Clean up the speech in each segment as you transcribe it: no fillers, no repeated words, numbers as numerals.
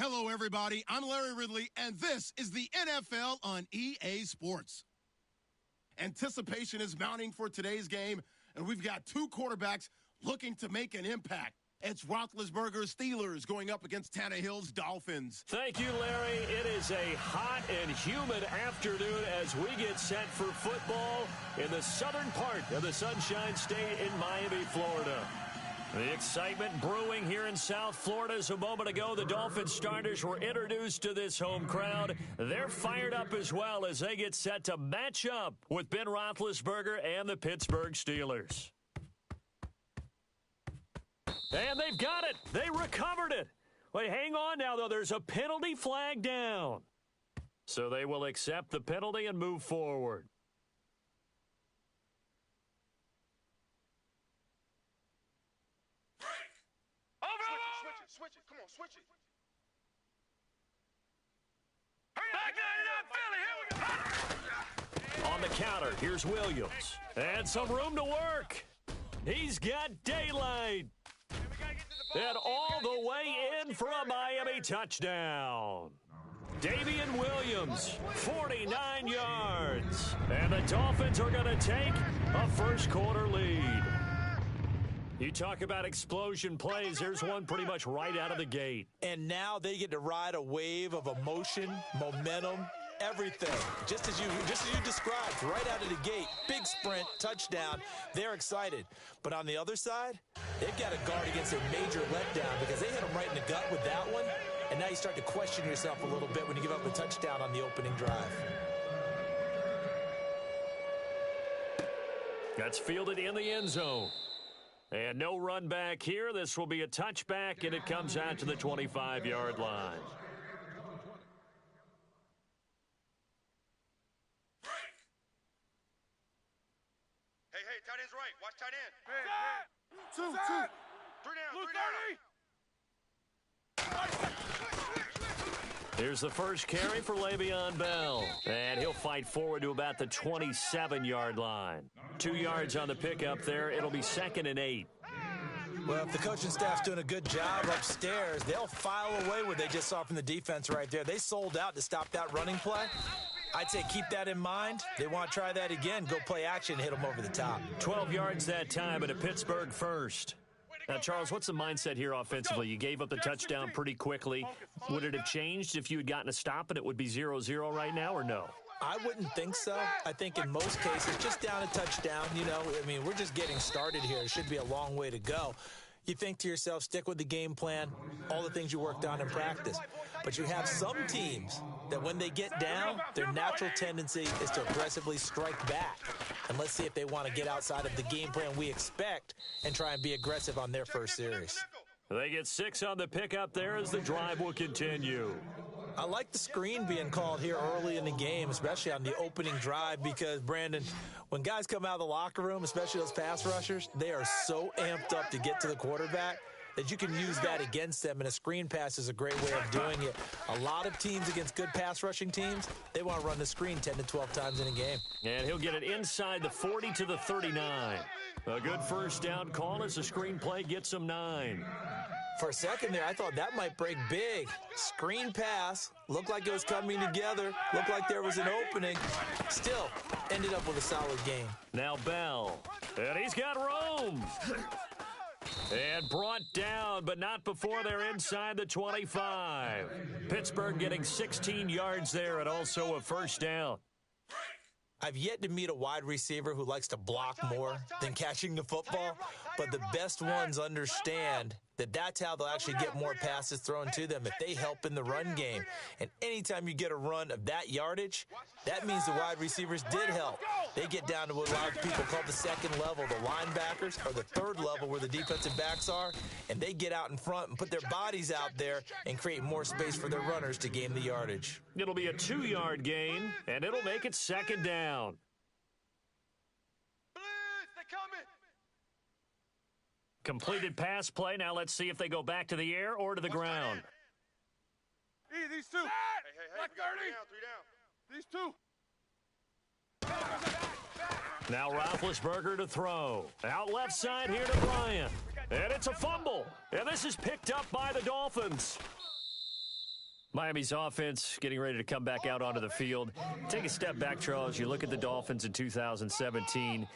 Hello, everybody. I'm Larry Ridley, and this is the NFL on EA Sports. Anticipation is mounting for today's game, and we've got two quarterbacks looking to make an impact. It's Roethlisberger's Steelers going up against Tannehill's Dolphins. Thank you, Larry. It is a hot and humid afternoon as we get set for football in the southern part of the Sunshine State in Miami, Florida. The excitement brewing here in South Florida. As a moment ago, the Dolphins starters were introduced to this home crowd. They're fired up as well as they get set to match up with Ben Roethlisberger and the Pittsburgh Steelers. And they've got it. They recovered it. Wait, hang on now, though. There's a penalty flag down. So they will accept the penalty and move forward. Switch it. Come on, switch it. On the counter, here's Williams. And some room to work. He's got daylight. And all the way in for a Miami touchdown. Davian Williams, 49 yards. And the Dolphins are going to take a first-quarter lead. You talk about explosion plays. There's one pretty much right out of the gate. And now they get to ride a wave of emotion, momentum, everything. Just as you described, right out of the gate, big sprint, touchdown. They're excited. But on the other side, they've got to guard against a major letdown because they hit them right in the gut with that one. And now you start to question yourself a little bit when you give up a touchdown on the opening drive. That's fielded in the end zone. And no run back here. This will be a touchback, and it comes out to the 25-yard line. Hey, tight end's right. Watch tight end. Two. Three down. Here's the first carry for Le'Veon Bell. And he'll fight forward to about the 27-yard line. 2 yards on the pickup there. It'll be 2nd and 8. Well, if the coaching staff's doing a good job upstairs, they'll file away what they just saw from the defense right there. They sold out to stop that running play. I'd say keep that in mind. They want to try that again. Go play action and hit them over the top. 12 yards that time, and a Pittsburgh first. Now, Charles, what's the mindset here offensively? You gave up the touchdown pretty quickly. Would it have changed if you had gotten a stop and it would be 0-0 right now, or no? I wouldn't think so. I think in most cases, just down a touchdown, we're just getting started here. It should be a long way to go. You think to yourself, stick with the game plan, all the things you worked on in practice. But you have some teams that when they get down, their natural tendency is to aggressively strike back. And let's see if they want to get outside of the game plan we expect and try and be aggressive on their first series. They get 6 on the pickup there as the drive will continue. I like the screen being called here early in the game, especially on the opening drive, because, Brandon, when guys come out of the locker room, especially those pass rushers, they are so amped up to get to the quarterback that you can use that against them, and a screen pass is a great way of doing it. A lot of teams against good pass rushing teams, they want to run the screen 10 to 12 times in a game. And he'll get it inside the 40 to the 39. A good first down call as the screen play gets him 9. For a second there, I thought that might break big. Screen pass, looked like it was coming together, looked like there was an opening. Still, ended up with a solid game. Now Bell, and he's got room. And brought down, but not before they're inside the 25. Pittsburgh getting 16 yards there and also a first down. I've yet to meet a wide receiver who likes to block more than catching the football, but the best ones understand that that's how they'll actually get more passes thrown to them if they help in the run game. And anytime you get a run of that yardage, that means the wide receivers did help. They get down to what a lot of people call the second level, the linebackers, or the third level where the defensive backs are, and they get out in front and put their bodies out there and create more space for their runners to gain the yardage. It'll be a 2-yard gain, and it'll make it 2nd down. Completed pass play. Now let's see if they go back to the air or to the ground. These two. Hey, Black 3 down. Now Roethlisberger to throw. Out left side here to Bryant. And it's a fumble. And this is picked up by the Dolphins. Miami's offense getting ready to come back out onto the field. Take a step back, Charles. You look at the Dolphins in 2017.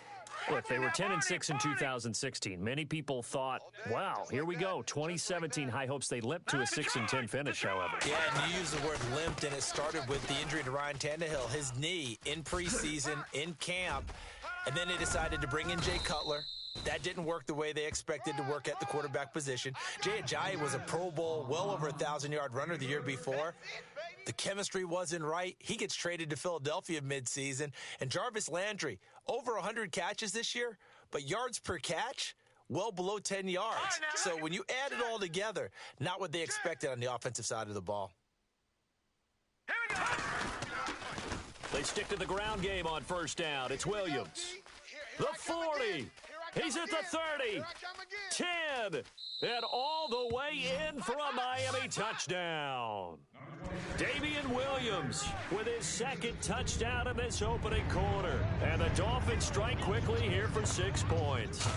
Look, they were 10-6 in 2016. Many people thought, wow, here we go. 2017, high hopes. They limped to a 6-10 finish, however. Yeah, and you used the word limped, and it started with the injury to Ryan Tannehill, his knee in preseason, in camp, and then they decided to bring in Jay Cutler. That didn't work the way they expected to work at the quarterback position. Jay Ajayi was a Pro Bowl, well over 1,000-yard runner the year before. The chemistry wasn't right. He gets traded to Philadelphia midseason. And Jarvis Landry, over 100 catches this year, but yards per catch, well below 10 yards. So when you add it all together, not what they expected on the offensive side of the ball. They stick to the ground game on first down. It's Williams. The 40. He's at the 30. 10. And all the way in for a Miami touchdown. Damian Williams with his second touchdown in this opening quarter. And the Dolphins strike quickly here for 6 points.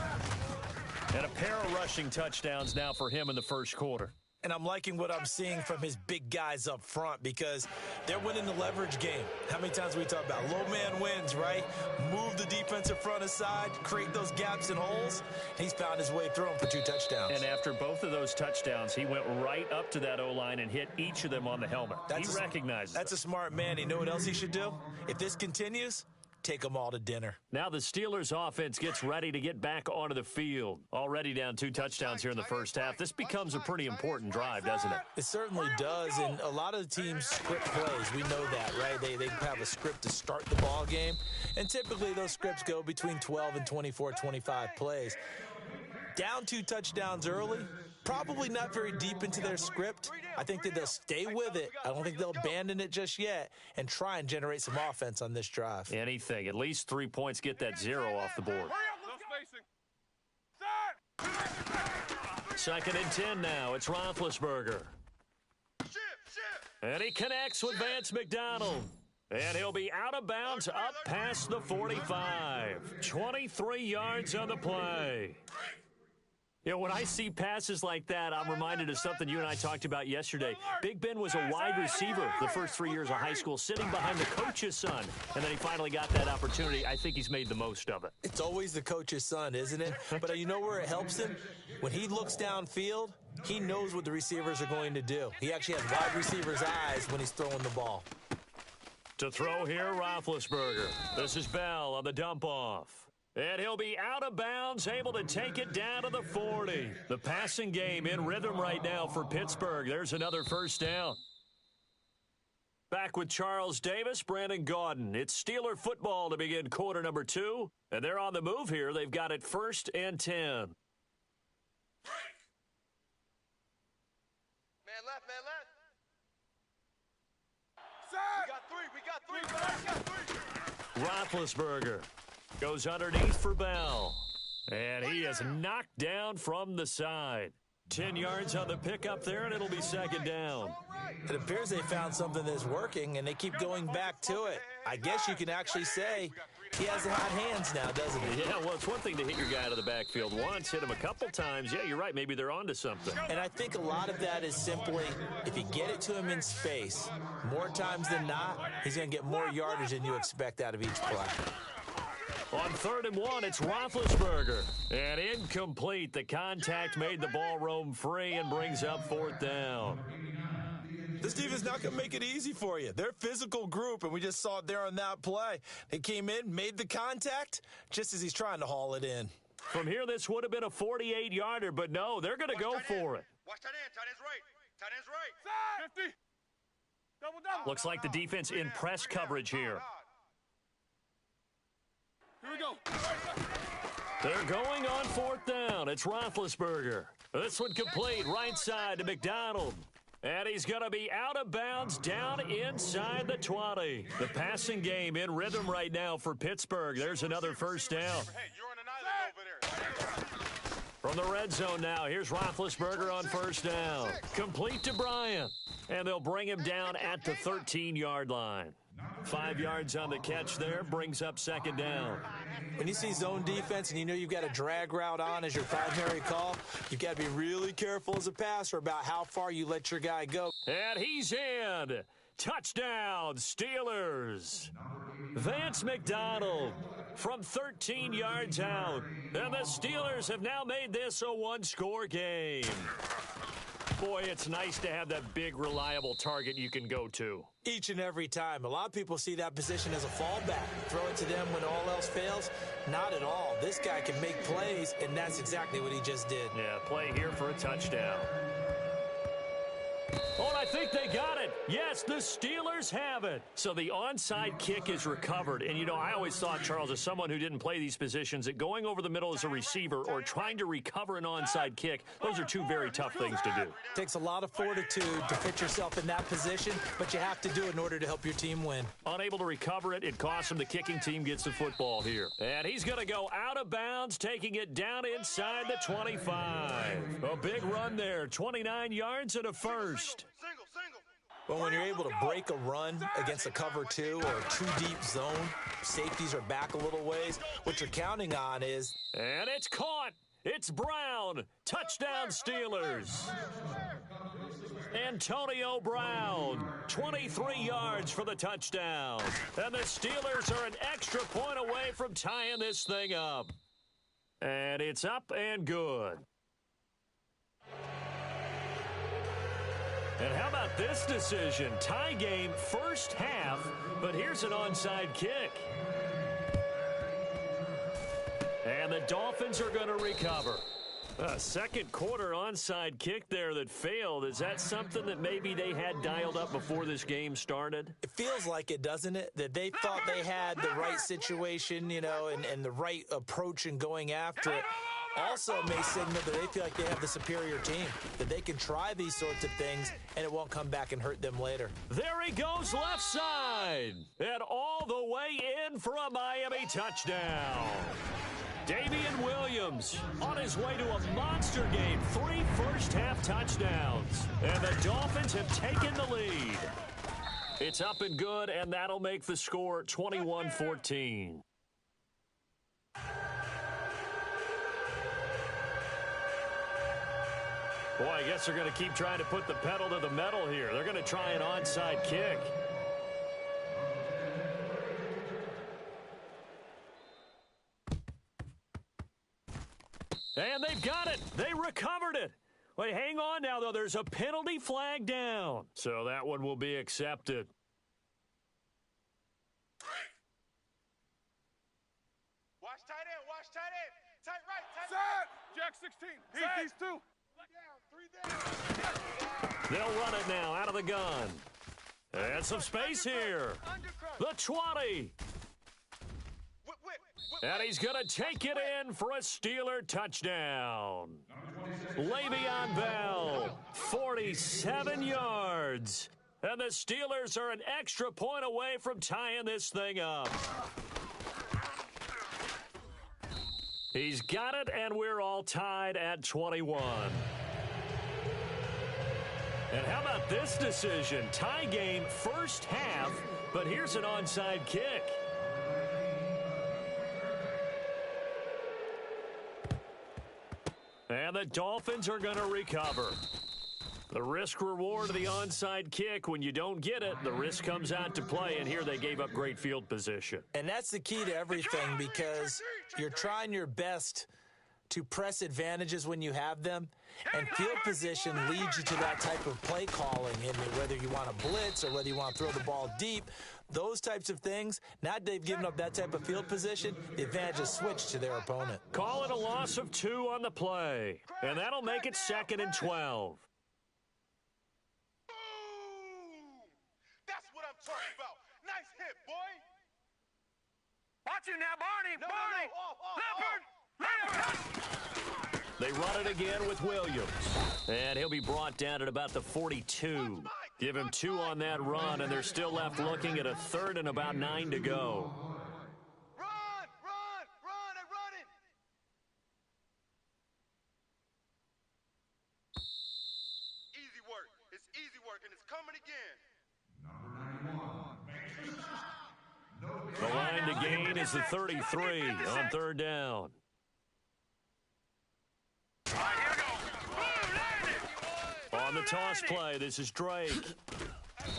And a pair of rushing touchdowns now for him in the first quarter. And I'm liking what I'm seeing from his big guys up front because they're winning the leverage game. How many times we talk about low man wins, right? Move the defensive front aside, create those gaps and holes. He's found his way through them for 2 touchdowns. And after both of those touchdowns, he went right up to that O-line and hit each of them on the helmet. He recognizes That's a smart man. You know what else he should do? If this continues, take them all to dinner. Now the Steelers offense gets ready to get back onto the field. Already down 2 touchdowns here in the first half. This becomes a pretty important drive, doesn't it? It certainly does, and a lot of the teams script plays. We know that, right? They have a script to start the ball game, and typically those scripts go between 12 and 24, 25 plays. Down 2 touchdowns early, probably not very deep into their script. I think that they'll stay with it. I don't think they'll abandon it just yet and try and generate some offense on this drive. Anything. At least 3 points, get that 0 off the board. 2nd and 10 now. It's Roethlisberger. And he connects with Vance McDonald. And he'll be out of bounds up past the 45. 23 yards on the play. You know, when I see passes like that, I'm reminded of something you and I talked about yesterday. Big Ben was a wide receiver the first 3 years of high school, sitting behind the coach's son. And then he finally got that opportunity. I think he's made the most of it. It's always the coach's son, isn't it? But you know where it helps him? When he looks downfield, he knows what the receivers are going to do. He actually has wide receivers' eyes when he's throwing the ball. To throw here, Roethlisberger. This is Bell on the dump-off. And he'll be out of bounds, able to take it down to the 40. The passing game in rhythm right now for Pittsburgh. There's another first down. Back with Charles Davis, Brandon Gaudin. It's Steeler football to begin quarter number 2. And they're on the move here. They've got it 1st and 10. Man left, man left. We got 3. Roethlisberger goes underneath for Bell. And he is knocked down from the side. 10 yards on the pickup there, and it'll be 2nd down. It appears they found something that's working, and they keep going back to it. I guess you can actually say he has hot hands now, doesn't he? Yeah, well, it's one thing to hit your guy out of the backfield once, hit him a couple times. Yeah, you're right. Maybe they're onto something. And I think a lot of that is simply if you get it to him in space, more times than not, he's going to get more yardage than you expect out of each play. On 3rd and 1, it's Roethlisberger. And incomplete. The contact made the ball roam free and brings up 4th down. This defense not going to make it easy for you. They're a physical group, and we just saw it there on that play. They came in, made the contact, just as he's trying to haul it in. From here, this would have been a 48-yarder, but no, they're going to go for it. Watch tight end. Tight end's right. Tight end's right. 50. Double. Looks like the defense in press coverage here. Here we go. They're going on 4th down. It's Roethlisberger. This one complete, right side to McDonald. And he's going to be out of bounds down inside the 20. The passing game in rhythm right now for Pittsburgh. There's another first down. Hey, you're on an island over there. From the red zone now, here's Roethlisberger on 1st down. Complete to Bryant. And they'll bring him down at the 13-yard line. 5 yards on the catch there, brings up second down. When you see zone defense and you know you've got a drag route on as your primary call, you've got to be really careful as a passer about how far you let your guy go. And he's in. Touchdown, Steelers. Vance McDonald from 13 yards out. And the Steelers have now made this a one-score game. Boy, it's nice to have that big, reliable target you can go to. Each and every time. A lot of people see that position as a fallback. Throw it to them when all else fails. Not at all. This guy can make plays, and that's exactly what he just did. Yeah, play here for a touchdown. Oh, and I think they got it. Yes, the Steelers have it. So the onside kick is recovered. And, you know, I always thought, Charles, as someone who didn't play these positions, that going over the middle as a receiver or trying to recover an onside kick, those are two very tough things to do. Takes a lot of fortitude to put yourself in that position, but you have to do it in order to help your team win. Unable to recover it, it costs him. The kicking team gets the football here. And he's going to go out of bounds, taking it down inside the 25. A big run there, 29 yards and a first. Well, when you're able to break a run against a cover two or a two-deep zone, safeties are back a little ways. What you're counting on is... And it's caught. It's Brown. Touchdown, Steelers. Antonio Brown, 23 yards for the touchdown. And the Steelers are an extra point away from tying this thing up. And it's up and good. And how about this decision? Tie game first half, but here's an onside kick. And the Dolphins are going to recover. A second quarter onside kick there that failed. Is that something that maybe they had dialed up before this game started? It feels like it, doesn't it? That they thought they had the right situation, you know, and the right approach in going after it. Also may signal that they feel like they have the superior team, that they can try these sorts of things and it won't come back and hurt them later. There he goes left side and all the way in for a Miami touchdown. Damian Williams on his way to a monster game, 3 first-half touchdowns. And the Dolphins have taken the lead. It's up and good, and that'll make the score 21-14. Boy, I guess they're going to keep trying to put the pedal to the metal here. They're going to try an onside kick. And they've got it. They recovered it. Wait, hang on now, though. There's a penalty flag down. So that one will be accepted. Watch tight end. Watch tight end. Tight right. Tight Set. Jack 16. These two. They'll run it now out of the gun. And some space here. The 20. And he's going to take it in for a Steeler touchdown. Le'Veon Bell, 47 yards. And the Steelers are an extra point away from tying this thing up. He's got it, and we're all tied at 21. And how about this decision? Tie game first half, but here's an onside kick. And the Dolphins are going to recover. The risk-reward of the onside kick, when you don't get it, the risk comes out to play, and here they gave up great field position. And that's the key to everything, because you're trying your best to press advantages when you have them, and field position leads you to that type of play calling, and whether you want to blitz or whether you want to throw the ball deep, those types of things. Now that they've given up that type of field position, the advantage is switched to their opponent. Call it a loss of 2 on the play, and that'll make it 2nd and 12. That's what I'm talking about. Nice hit, boy. Watch you now, Barney. No, Barney. Leopard. They run it again with Williams. And he'll be brought down at about the 42. Give him 2 on that run, and they're still left looking at a 3rd and about 9 to go. Run, they're running. Easy work. It's easy work, and it's coming again. The line to gain is the 33 on third down. On the toss play, this is Drake.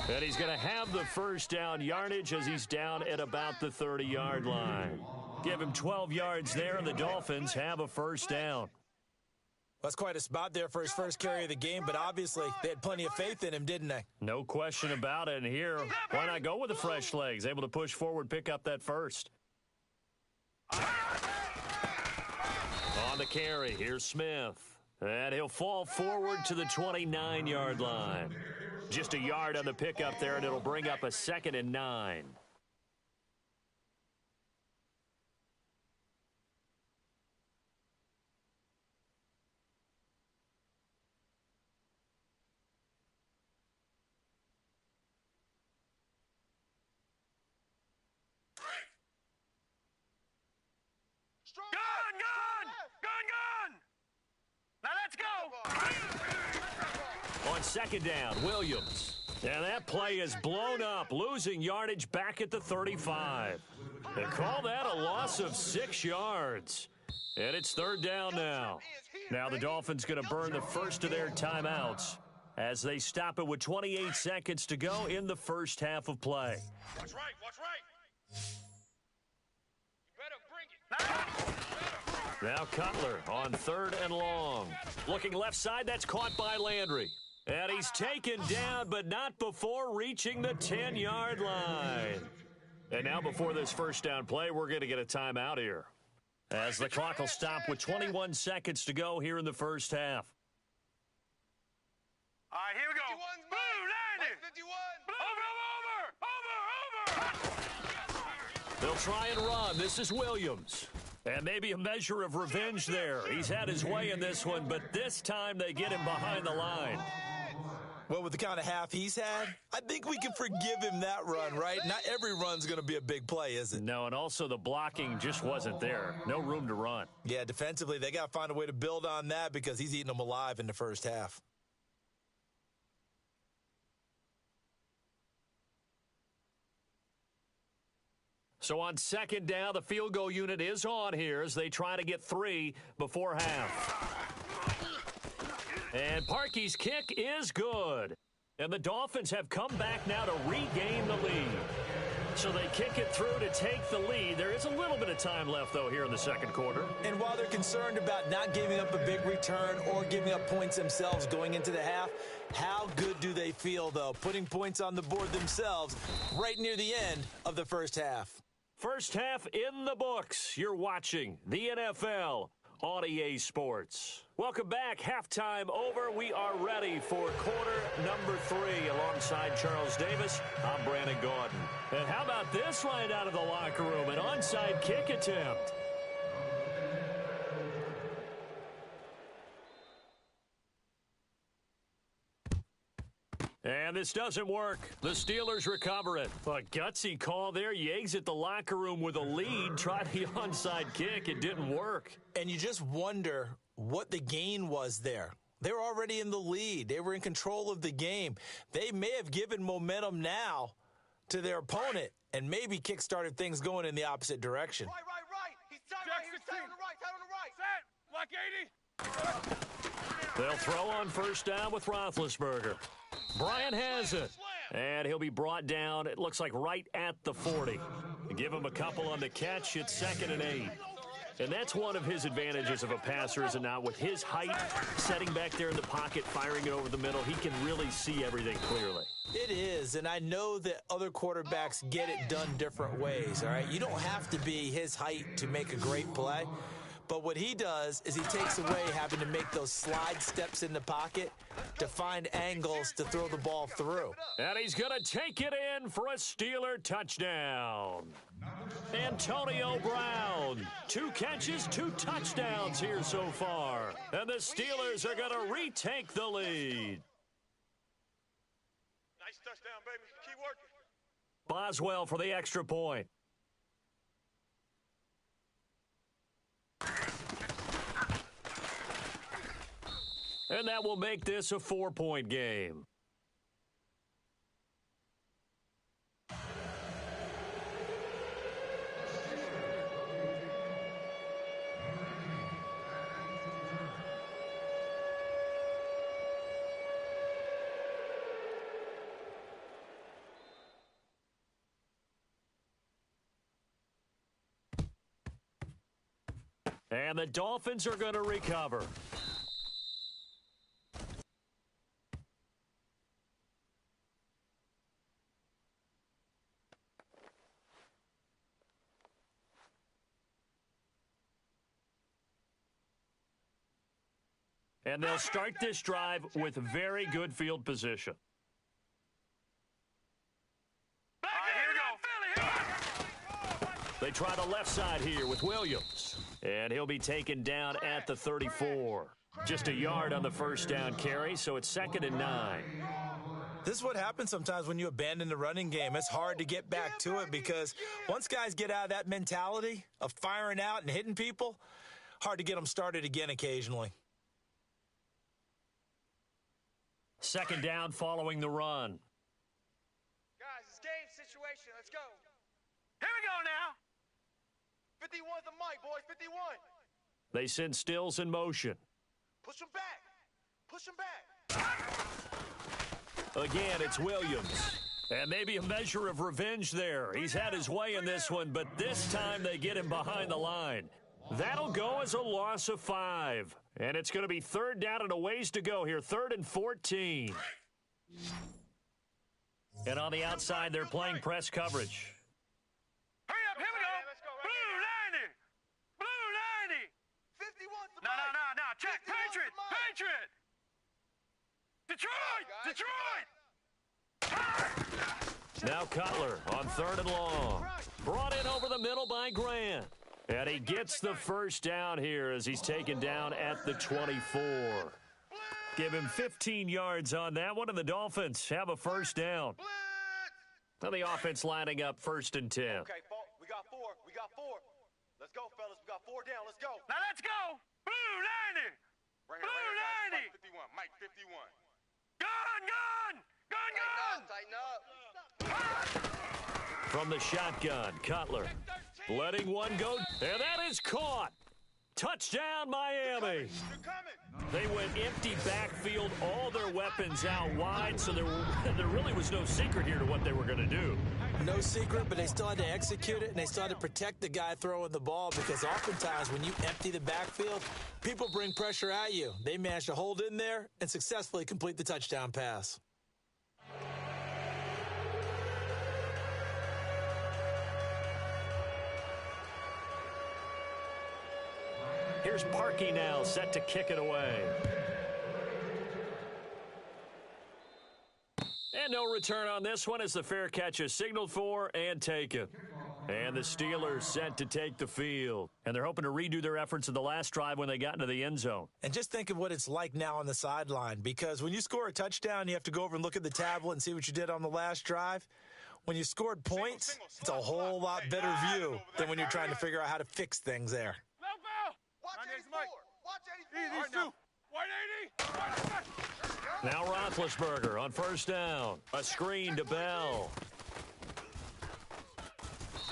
And he's going to have the first down yardage as he's down at about the 30-yard line. Give him 12 yards there, and the Dolphins have a first down. That's quite a spot there for his first carry of the game, but obviously they had plenty of faith in him, didn't they? No question about it. And here, why not go with the fresh legs? Able to push forward, pick up that first. On the carry, here's Smith. And he'll fall forward to the 29-yard line. Just a yard on the pickup there, and it'll bring up a 2nd and 9. Gun! Now let's go! On 2nd down, Williams. And that play is blown up, losing yardage back at the 35. They call that a loss of 6 yards. And it's 3rd down now. Now the Dolphins going to burn the first of their timeouts as they stop it with 28 seconds to go in the first half of play. Watch right, watch right. You better bring it. Now Cutler on 3rd and long. Looking left side, that's caught by Landry. And he's taken down, but not before reaching the 10-yard line. And now before this first down play, we're going to get a timeout here, as the clock will stop with 21 seconds to go here in the first half. All right, here we go. Blue, landed. Over. They'll try and run. This is Williams. And maybe a measure of revenge there. He's had his way in this one, but this time they get him behind the line. Well, with the kind of half he's had, I think we can forgive him that run, right? Not every run's going to be a big play, is it? No, and also the blocking just wasn't there. No room to run. Yeah, defensively, they got to find a way to build on that because he's eating them alive in the first half. So on 2nd down, the field goal unit is on here as they try to get 3 before half. And Parkey's kick is good. And the Dolphins have come back now to regain the lead. So they kick it through to take the lead. There is a little bit of time left, though, here in the second quarter. And while they're concerned about not giving up a big return or giving up points themselves going into the half, how good do they feel, though, putting points on the board themselves right near the end of the first half? First half in the books. You're watching the NFL on EA Sports. Welcome back. Halftime over. We are ready for quarter number 3 alongside Charles Davis. I'm Brandon Gordon. And how about this right out of the locker room? An onside kick attempt. And this doesn't work. The Steelers recover it. A gutsy call there. You exit the locker room with a lead. Try the onside kick. It didn't work. And you just wonder what the gain was there. They were already in the lead. They were in control of the game. They may have given momentum now to their opponent and maybe kick-started things going in the opposite direction. Right. He's tight right here. Tight on the right. Set. Like 80. They'll throw on first down with Roethlisberger. Bryant has it. And he'll be brought down, it looks like, right at the 40. Give him a couple on the catch. It's 2nd and 8. And that's one of his advantages of a passer, is it not? With his height, setting back there in the pocket, firing it over the middle, he can really see everything clearly. It is, and I know that other quarterbacks get it done different ways, all right? You don't have to be his height to make a great play. But what he does is he takes away having to make those slide steps in the pocket to find angles to throw the ball through. And he's going to take it in for a Steeler touchdown. Antonio Brown, 2 catches, 2 touchdowns here so far. And the Steelers are going to retake the lead. Nice touchdown, baby. Keep working. Boswell for the extra point. And that will make this a 4-point game. And the Dolphins are going to recover. And they'll start this drive with very good field position. They try the left side here with Williams. And he'll be taken down at the 34. Just a yard on the first down carry, so it's 2nd and 9. This is what happens sometimes when you abandon the running game. It's hard to get back to it because once guys get out of that mentality of firing out and hitting people, hard to get them started again occasionally. 2nd down following the run. Guys, it's game situation. Let's go. Here we go now. 51's the mic, boys. 51. They send Stills in motion. Push him back. Push him back. Again, it's Williams. And maybe a measure of revenge there. He's had his way in this one, but this time they get him behind the line. That'll go as a loss of 5. And it's going to be 3rd down and a ways to go here. 3rd and 14. And on the outside, they're playing press coverage. Hurry up, here we go. Blue 90. Blue 90. 51's the No. mic. Check. 51's Patriot. the mic. Patriot. Detroit. Detroit. Now Cutler on 3rd and long. Brought in over the middle by Grant. And he gets the first down here as he's taken down at the 24. Give him 15 yards on that one, and the Dolphins have a first down. Now the offense lining up 1st and 10. Okay, we got 4. We got 4. Let's go, fellas. We got 4 down. Let's go. Now let's go. Blue 90. Right Blue here, 90. Mike 51. Mike 51. Gun. Tighten up. From the shotgun, Cutler letting one go, and that is caught. Touchdown, Miami. They're coming. They went empty backfield, all their weapons out wide, so there really was no secret here to what they were going to do. No secret, but they still had to execute it, and they still had to protect the guy throwing the ball because oftentimes when you empty the backfield, people bring pressure at you. They managed to hold in there and successfully complete the touchdown pass. Here's Parkey now, set to kick it away. And no return on this one as the fair catch is signaled for and taken. And the Steelers set to take the field. And they're hoping to redo their efforts in the last drive when they got into the end zone. And just think of what it's like now on the sideline, because when you score a touchdown, you have to go over and look at the tablet and see what you did on the last drive. When you scored points, it's a whole lot better view than when you're trying to figure out how to fix things there. Watch 84. Watch 84. Easy, Stu. 180. Now Roethlisberger on 1st down. A screen to Bell.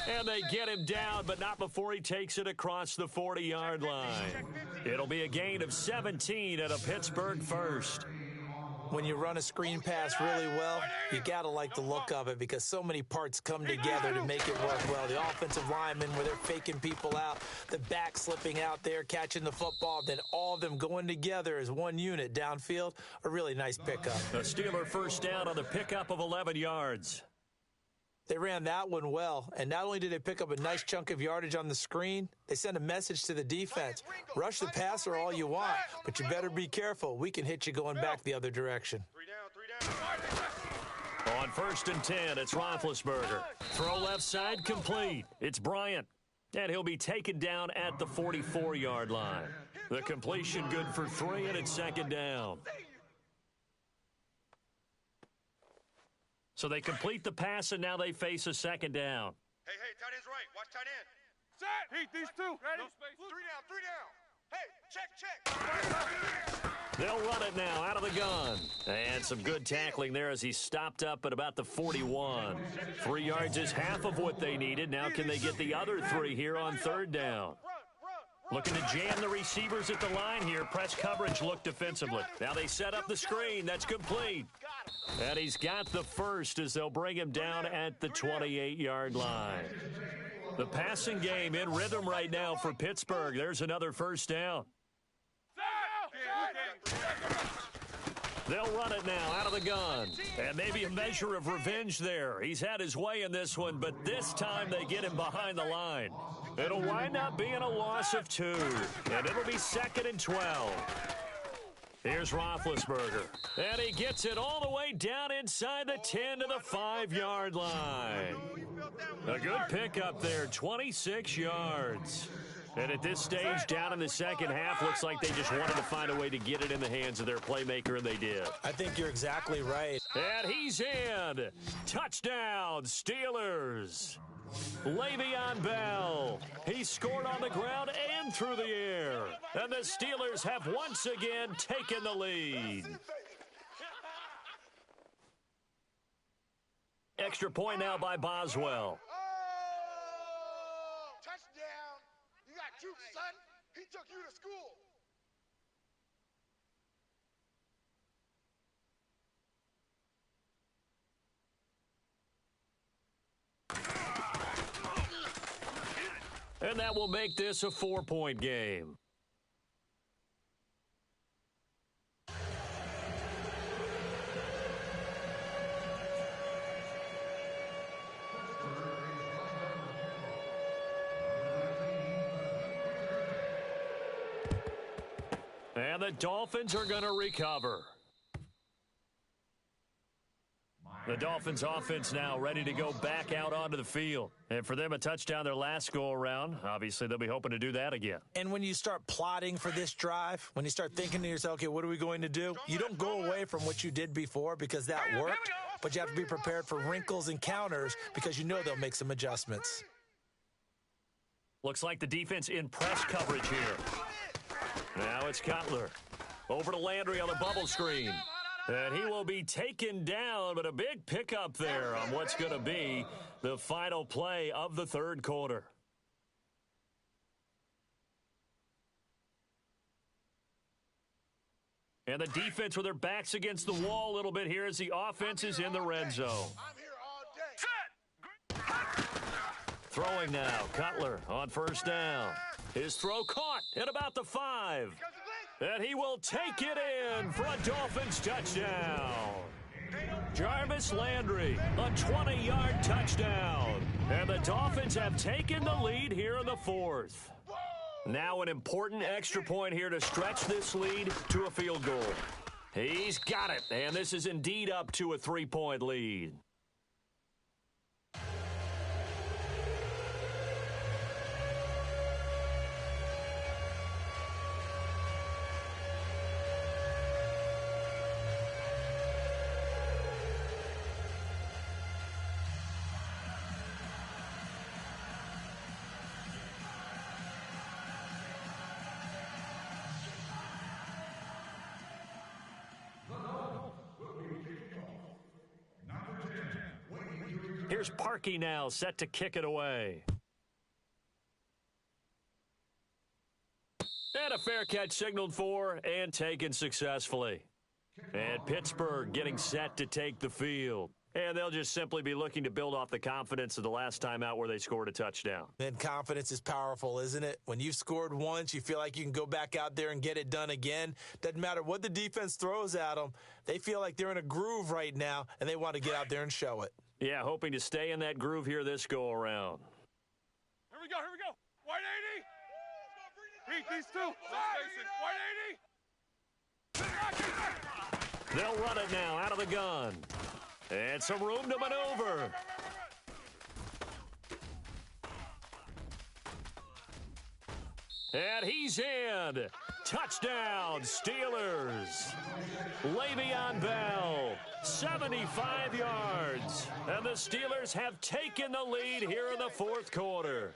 And they get him down, but not before he takes it across the 40-yard line. It'll be a gain of 17 at a Pittsburgh first. When you run a screen pass really well, you got to like the look of it because so many parts come together to make it work well. The offensive linemen, where they're faking people out, the back slipping out there, catching the football, then all of them going together as one unit downfield, a really nice pickup. A Steeler first down on the pickup of 11 yards. They ran that one well, and not only did they pick up a nice chunk of yardage on the screen, they sent a message to the defense. Rush the passer all you want, but you better be careful. We can hit you going back the other direction. 3 down. On 1st and 10, it's Roethlisberger. Throw left side complete. It's Bryant. And he'll be taken down at the 44-yard line. The completion good for 3, and it's 2nd down. So they complete the pass, and now they face a 2nd down. Hey, tight end's right. Watch tight end. Set. Heat these two. Ready? No space. 3 down. Hey, check. They'll run it now out of the gun. And some good tackling there as he stopped up at about the 41. 3 yards is half of what they needed. Now can they get the other 3 here on 3rd down? Looking to jam the receivers at the line here. Press coverage look defensively. Now they set up the screen. That's complete. And he's got the first as they'll bring him down at the 28-yard line. The passing game in rhythm right now for Pittsburgh. There's another first down. They'll run it now out of the gun. And maybe a measure of revenge there. He's had his way in this one, but this time they get him behind the line. It'll wind up being a loss of 2, and it'll be 2nd and 12. Here's Roethlisberger, and he gets it all the way down inside the 10 to the 5-yard line. A good pickup there, 26 yards. And at this stage, down in the second half, looks like they just wanted to find a way to get it in the hands of their playmaker, and they did. I think you're exactly right. And he's in. Touchdown, Steelers. Le'Veon Bell. He scored on the ground and through the air. And the Steelers have once again taken the lead. Extra point now by Boswell. Touchdown. You got cute, son. He took you to school. And that will make this a 4-point game. And the Dolphins are going to recover. The Dolphins offense now ready to go back out onto the field. And for them, a touchdown their last go-around. Obviously, they'll be hoping to do that again. And when you start plotting for this drive, when you start thinking to yourself, okay, what are we going to do? You don't go away from what you did before because that worked, but you have to be prepared for wrinkles and counters because you know they'll make some adjustments. Looks like the defense in press coverage here. Now it's Cutler. Over to Landry on the bubble screen. And he will be taken down, but a big pickup there on what's going to be the final play of the third quarter. And the defense with their backs against the wall a little bit here as the offense is in the red zone. I'm here all day. Throwing now, Cutler on first down. His throw caught at about the 5. And he will take it in for a Dolphins touchdown. Jarvis Landry, a 20-yard touchdown. And the Dolphins have taken the lead here in the 4th. Now an important extra point here to stretch this lead to a field goal. He's got it, and this is indeed up to a 3-point lead. Here's Parkey now, set to kick it away. And a fair catch signaled for and taken successfully. And Pittsburgh getting set to take the field. And they'll just simply be looking to build off the confidence of the last time out where they scored a touchdown. And confidence is powerful, isn't it? When you've scored once, you feel like you can go back out there and get it done again. Doesn't matter what the defense throws at them. They feel like they're in a groove right now, and they want to get out there and show it. Yeah, hoping to stay in that groove here this go-around. Here we go, here we go. 180. Pete, these two. Let's 180. They'll run it now out of the gun. And some room to maneuver. And he's in. Touchdown, Steelers. Le'Veon Bell, 75 yards. And the Steelers have taken the lead here in the 4th quarter.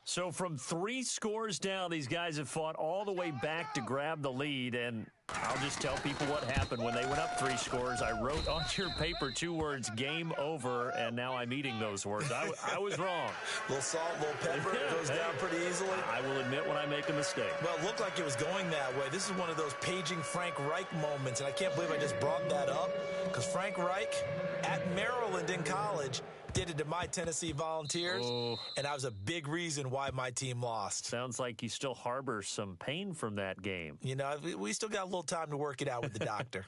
So from 3 scores down, these guys have fought all the way back to grab the lead. And I'll just tell people what happened when they went up 3 scores. I wrote on your paper 2 words, game over, and now I'm eating those words. I was wrong. A little salt, a little pepper, it goes down pretty easily. I will admit when I make a mistake. Well, it looked like it was going that way. This is one of those paging Frank Reich moments, and I can't believe I just brought that up because Frank Reich at Maryland in college did it to my Tennessee Volunteers, and that was a big reason why my team lost. Sounds like you still harbor some pain from that game. You know, we still got a little time to work it out with the doctor.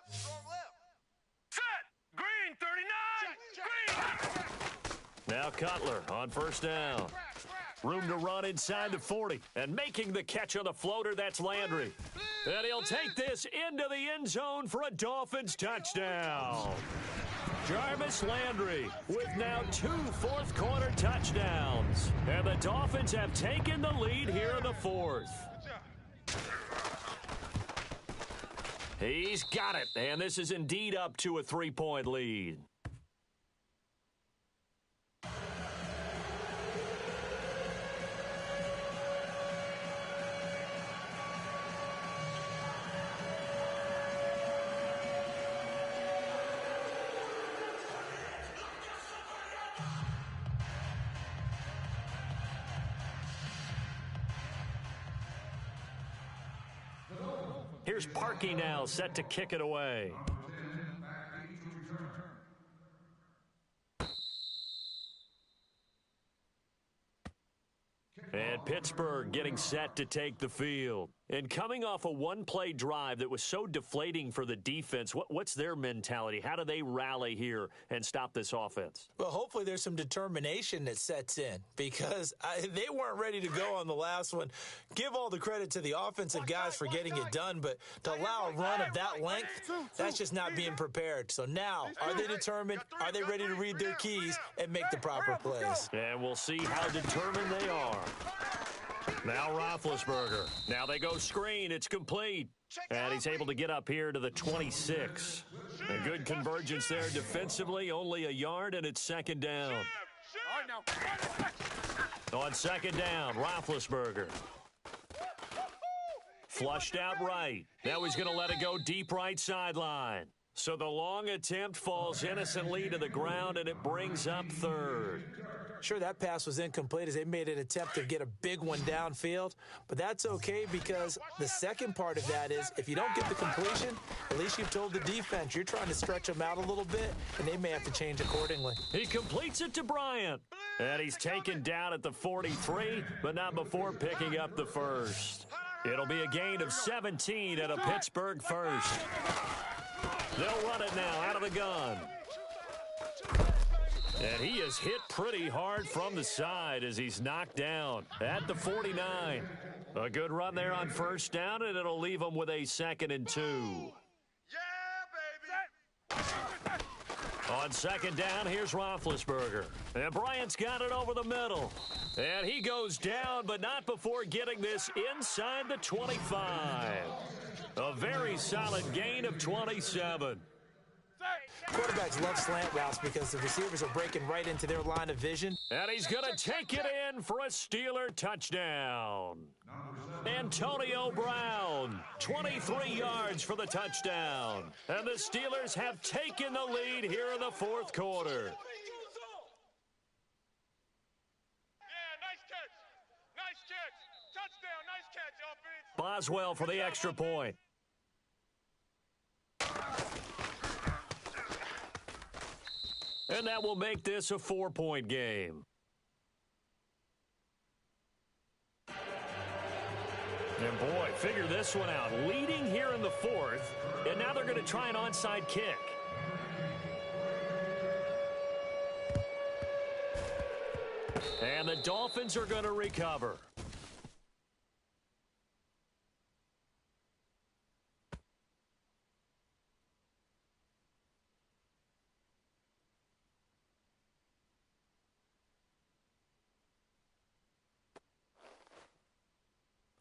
Strong left. Set! Green 39! Green! Now Cutler on first down. Room to run inside the 40. And making the catch on the floater, that's Landry. And he'll take this into the end zone for a Dolphins touchdown. Jarvis Landry with now 2 fourth-quarter touchdowns. And the Dolphins have taken the lead here in the fourth. He's got it, and this is indeed up to a 3-point lead. Here's Parkey now, set to kick it away. And Pittsburgh getting set to take the field. And coming off a one-play drive that was so deflating for the defense, what's their mentality? How do they rally here and stop this offense? Well, hopefully there's some determination that sets in because they weren't ready to go on the last one. Give all the credit to the offensive guys for getting it done, but to allow a run of that length, that's just not being prepared. So now, are they determined? Are they ready to read their keys and make the proper plays? And we'll see how determined they are. Now Roethlisberger. Now they go screen. It's complete. And he's able to get up here to the 26. A good convergence there defensively. Only a yard, and it's second down. On second down, Roethlisberger. Flushed out right. Now he's going to let it go deep right sideline. So the long attempt falls innocently to the ground, and it brings up third. Sure, that pass was incomplete as they made an attempt to get a big one downfield, but that's okay because the second part of that is if you don't get the completion, at least you've told the defense you're trying to stretch them out a little bit, and they may have to change accordingly. He completes it to Bryant, and he's taken down at the 43, but not before picking up the first. It'll be a gain of 17 at a Pittsburgh first. They'll run it now out of the gun. And he is hit pretty hard from the side as he's knocked down at the 49. A good run there on first down, and it'll leave him with a 2nd and 2. Yeah, baby. On second down, here's Roethlisberger. And Bryant's got it over the middle. And he goes down, but not before getting this inside the 25. A very solid gain of 27. Quarterbacks love slant routes because the receivers are breaking right into their line of vision. And he's going to take it in for a Steeler touchdown. Antonio Brown, 23 yards for the touchdown. And the Steelers have taken the lead here in the fourth quarter. Yeah, nice catch. Nice catch. Touchdown, nice catch, offense. Boswell for the extra point. And that will make this a 4-point game. And boy, figure this one out. Leading here in the fourth, and now they're going to try an onside kick. And the Dolphins are going to recover.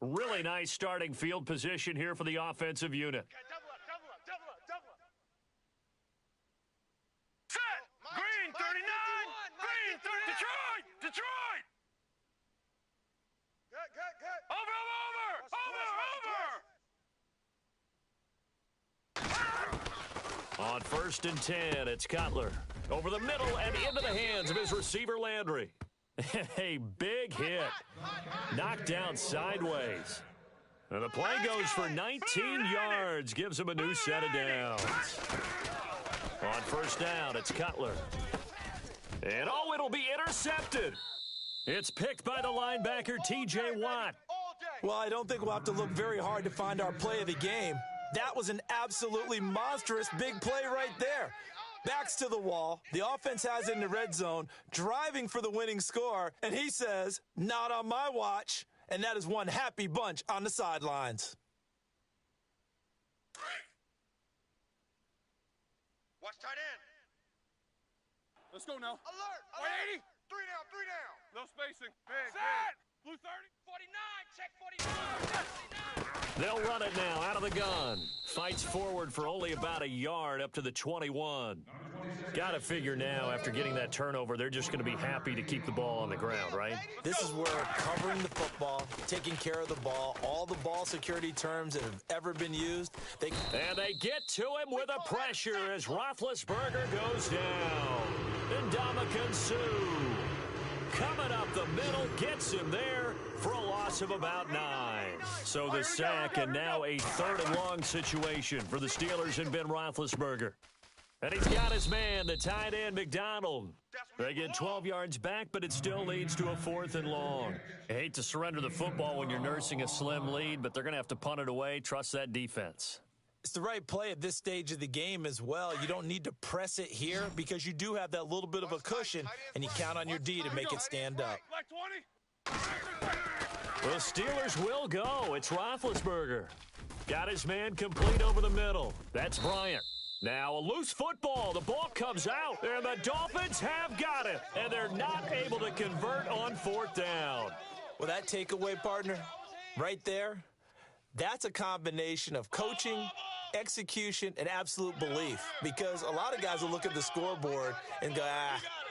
Really nice starting field position here for the offensive unit. Okay, double up. Set! Green 39! Green 30! Detroit! Over! On 1st and 10, it's Cutler. Over the middle and into the hands of his receiver, Landry. A big hit. Knocked down sideways. And the play goes for 19 yards, gives him a new set of downs. On first down, it's Cutler. And it'll be intercepted. It's picked by the linebacker, T.J. Watt. Well, I don't think we'll have to look very hard to find our play of the game. That was an absolutely monstrous big play right there. Backs to the wall. The offense has it in the red zone, driving for the winning score. And he says, not on my watch. And that is one happy bunch on the sidelines. Watch tight end. Let's go now. Alert! 180. 3 down, 3 down. No spacing. Big. Blue 30. 49. Check 49. They'll run it now out of the gun. Fights forward for only about a yard up to the 21. Got to figure now, after getting that turnover, they're just going to be happy to keep the ball on the ground, right? This is where covering the football, taking care of the ball, all the ball security terms that have ever been used. And they get to him with a pressure as Roethlisberger goes down. And Ndamukong Suh coming up the middle, gets him there for a loss of about 9. So the sack, and now a 3rd and long situation for the Steelers and Ben Roethlisberger. And he's got his man, the tight end, McDonald. They get 12 yards back, but it still leads to a 4th and long. I hate to surrender the football when you're nursing a slim lead, but they're going to have to punt it away. Trust that defense. It's the right play at this stage of the game as well. You don't need to press it here because you do have that little bit of a cushion, and you count on your D to make it stand up. Like 20. The Steelers will go. It's Roethlisberger. Got his man complete over the middle. That's Bryant. Now a loose football. The ball comes out, and the Dolphins have got it, and they're not able to convert on 4th down. Well, that takeaway, partner, right there, that's a combination of coaching, execution, and absolute belief. Because a lot of guys will look at the scoreboard and go,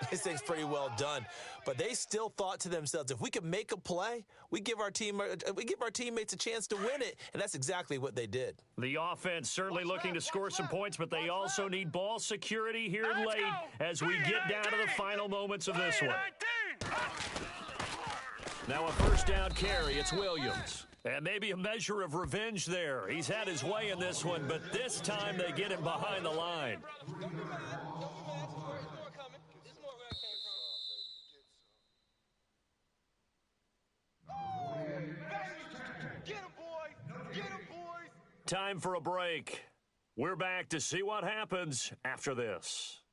this thing's pretty well done. But they still thought to themselves, if we can make a play, we give our teammates a chance to win it. And that's exactly what they did. The offense certainly looking to score some points, but they also need ball security here late as we get down to the final moments of this one. Now a first down carry. It's Williams. And maybe a measure of revenge there. He's had his way in this one, but this time they get him behind the line. Get him, boys. Get him, boys. Time for a break. We're back to see what happens after this.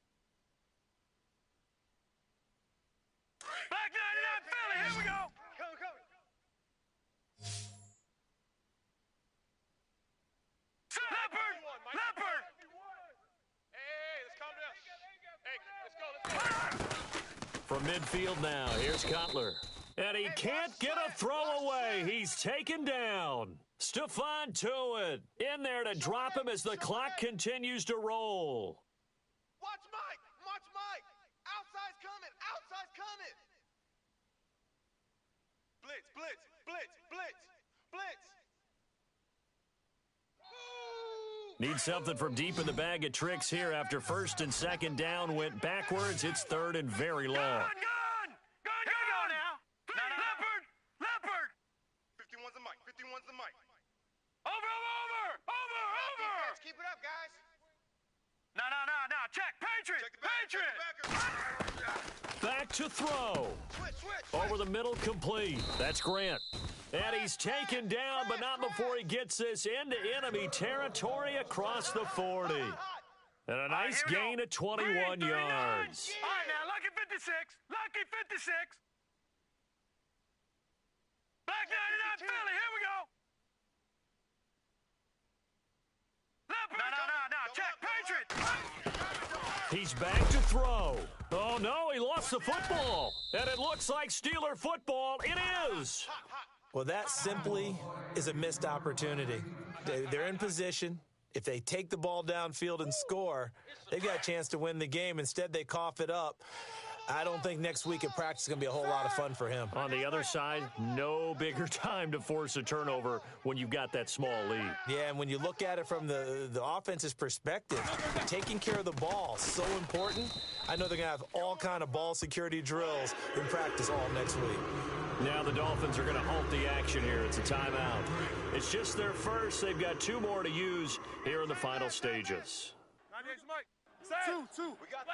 Back 99 Philly. Here we go. Come. Leopard. Hey, let's calm down. Hey, let's go. From midfield now, here's Cutler. And he can't get a throw away. He's taken down. Stephon Tuitt in there to drop him as the clock continues to roll. Watch Mike. Outside's coming. Blitz. Need something from deep in the bag of tricks here after 1st and 2nd down went backwards. It's 3rd and very long. Gone now. Leopard. 51's the mic. Over. Keep it up, guys. No. Check. Patriot. Back to throw. Switch. Over the middle, complete. That's Grant. And he's taken down, but not before he gets this into enemy territory across the 40. And a nice gain of 21 yards. All right, now, lucky 56. Back 99 Philly. Here we go. Leopard. No. Check. Patriot. He's back to throw. Oh, no, he lost the football. And it looks like Steeler football. It is. Well, that simply is a missed opportunity. They're in position. If they take the ball downfield and score, they've got a chance to win the game. Instead, they cough it up. I don't think next week at practice is going to be a whole lot of fun for him. On the other side, no bigger time to force a turnover when you've got that small lead. Yeah, and when you look at it from the offense's perspective, taking care of the ball, so important. I know they're going to have all kind of ball security drills in practice all next week. Now the Dolphins are going to halt the action here. It's a timeout. It's just their first. They've got 2 more to use here in the final stages. Two. We got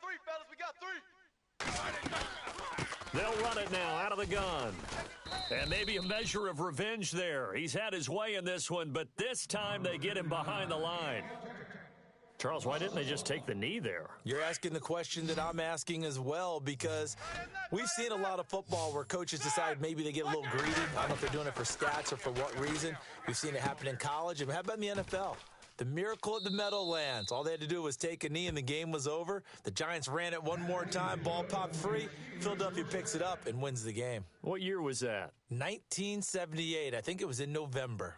three, fellas. We got 3. They'll run it now out of the gun. And maybe a measure of revenge there. He's had his way in this one, but this time they get him behind the line. Charles, why didn't they just take the knee there? You're asking the question that I'm asking as well, because we've seen a lot of football where coaches decide maybe they get a little greedy. I don't know if they're doing it for stats or for what reason. We've seen it happen in college. And how about in the NFL? The miracle at the Meadowlands. All they had to do was take a knee and the game was over. The Giants ran it one more time. Ball popped free. Philadelphia picks it up and wins the game. What year was that? 1978. I think it was in November.